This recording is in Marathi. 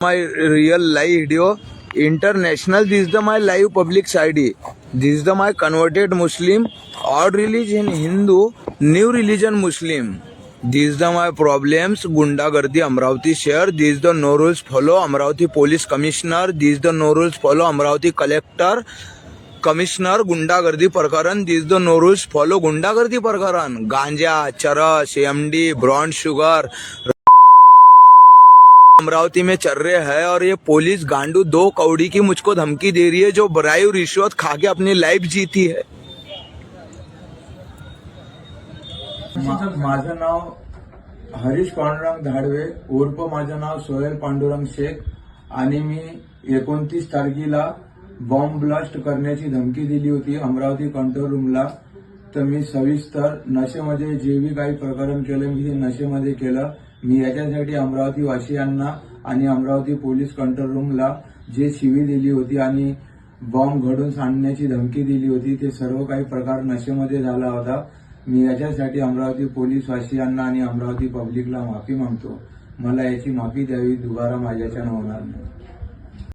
My real live video international. This is the my live public side. This is the my converted Muslim, odd religion Hindu, new religion Muslim. This is the my problems. गुंडागर्दी अमरावती शहर. This is the no rules follow Amravati police commissioner. This is the no rules follow Amravati collector commissioner. गुंडागर्दी प्रकरण. This is the no rules follow गुंडागर्दी प्रकरण. गांजा, चरस, एमडी, ब्राउन शुगर अमरावती में चल रहे हैं और ये पुलिस गांडू 2 कौड़ी की मुझको धमकी दे रही है, जो ब्राइव रिश्वत खा के अपनी लाइफ जीती है। माझं नाव हरीश पांडुरंग धाडवे उर्फ माझं नाव सोहेल पांडुरंग शेख आणि मी 29 तारखेला बॉम्ब ब्लास्ट करण्याची धमकी दिली होती अमरावती कंट्रोल रूमला। तर मी सविस्तर नशेमध्ये जे भी काही प्रकरण केलं मी ते नशेमध्ये केलं। मी याच्यासाठी अमरावती वासियांना आणि अमरावती पोलीस कंट्रोल रूमला जे शिवी दिली होती आणि बॉम्ब घडून आणण्याची धमकी दिली होती ते सर्व काही प्रकार नशेमध्ये झाला होता। मी याच्यासाठी अमरावती पोलीस वासियांना आणि अमरावती पब्लिकला माफी मागतो। मला याची माफी द्यावी, दुबारा माझ्याच्यानं होणार नाही।